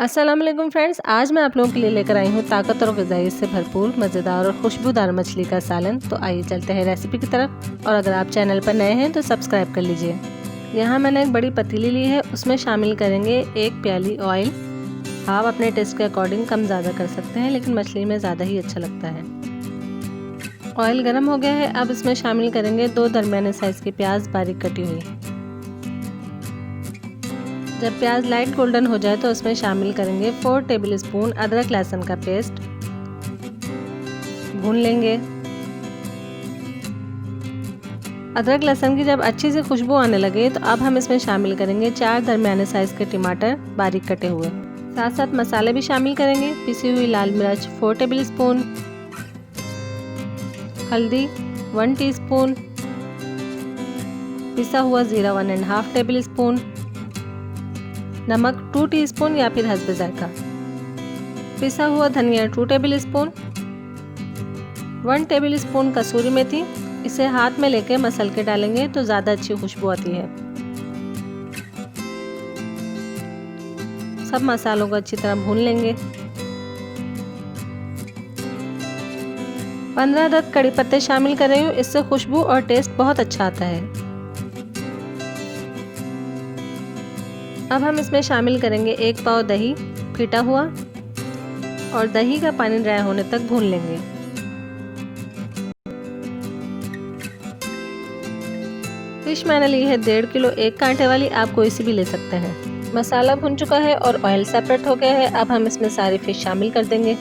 अस्सलाम वालेकुम फ्रेंड्स, आज मैं आप लोगों के लिए लेकर आई हूँ ताकत और ग़िज़ाई से भरपूर मज़ेदार और खुशबूदार मछली का सालन। तो आइए चलते हैं रेसिपी की तरफ। और अगर आप चैनल पर नए हैं तो सब्सक्राइब कर लीजिए। यहाँ मैंने एक बड़ी पतीली ली है, उसमें शामिल करेंगे 1 प्याली ऑयल। आप अपने टेस्ट के अकॉर्डिंग कम ज़्यादा कर सकते हैं, लेकिन मछली में ज़्यादा ही अच्छा लगता है। ऑयल गर्म हो गया है, अब इसमें शामिल करेंगे 2 दरमियाने साइज़ की प्याज बारीक कटी हुई। जब प्याज लाइट गोल्डन हो जाए तो उसमें शामिल करेंगे 4 टेबलस्पून अदरक लहसुन का पेस्ट। भून लेंगे। अदरक लहसुन की जब अच्छी सी खुशबू आने लगे तो अब हम इसमें शामिल करेंगे 4 दरमियाने साइज़ के टमाटर बारीक कटे हुए। साथ साथ मसाले भी शामिल करेंगे। पिसी हुई लाल मिर्च 4 टेबलस्पून, हल्दी 1 टीस्पून, पिसा हुआ ज़ीरा 1.5 टेबलस्पून, नमक 2 टीस्पून या फिर हस्ब जायका, पिसा हुआ धनिया 2 टेबलस्पून, 1 टेबलस्पून कसूरी मेथी। इसे हाथ में लेके मसल के डालेंगे तो ज़्यादा अच्छी खुशबू आती है। सब मसालों को अच्छी तरह भून लेंगे। 15 अदद कड़ी पत्ते शामिल कर रही हूँ, इससे खुशबू और टेस्ट बहुत अच्छा आता है। अब हम इसमें शामिल करेंगे 1 पाव दही फीटा हुआ और दही का पानी ड्राई होने तक भून लेंगे। फिश मैंने ली है 1.5 किलो, 1 कांटे वाली, आप कोई सी भी ले सकते हैं। मसाला भुन चुका है और ऑयल सेपरेट हो गया है। अब हम इसमें सारी फिश शामिल कर देंगे।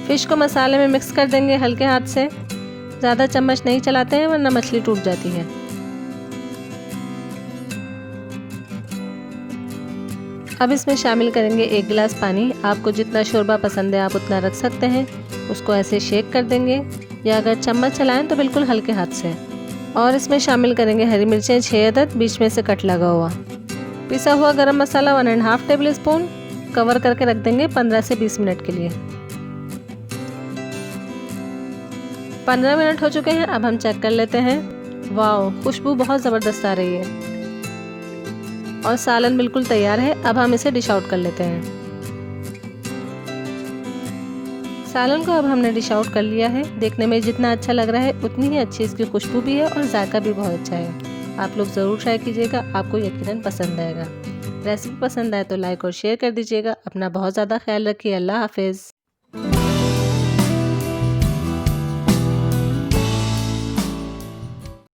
फिश को मसाले में मिक्स कर देंगे हल्के हाथ से। ज़्यादा चम्मच नहीं चलाते हैं वरना मछली टूट जाती है। अब इसमें शामिल करेंगे 1 गिलास पानी। आपको जितना शोरबा पसंद है आप उतना रख सकते हैं। उसको ऐसे शेक कर देंगे, या अगर चम्मच चलाएं तो बिल्कुल हल्के हाथ से। और इसमें शामिल करेंगे हरी मिर्चें 6 अदद, बीच में से कट लगा हुआ। पिसा हुआ गरम मसाला 1.5 टेबलस्पून। कवर करके रख देंगे 15 से 20 मिनट के लिए। 15 मिनट हो चुके हैं, अब हम चेक कर लेते हैं। वाओ, खुशबू बहुत ज़बरदस्त आ रही है और सालन बिल्कुल तैयार है। अब हम इसे डिश आउट कर लेते हैं। सालन को अब हमने डिश आउट कर लिया है। देखने में जितना अच्छा लग रहा है उतनी ही अच्छी इसकी खुशबू भी है और जायका भी बहुत अच्छा है। आप लोग ज़रूर ट्राई कीजिएगा, आपको यकीनन पसंद आएगा। रेसिपी पसंद आए तो लाइक और शेयर कर दीजिएगा। अपना बहुत ज़्यादा ख्याल रखिए। अल्लाह हाफिज़।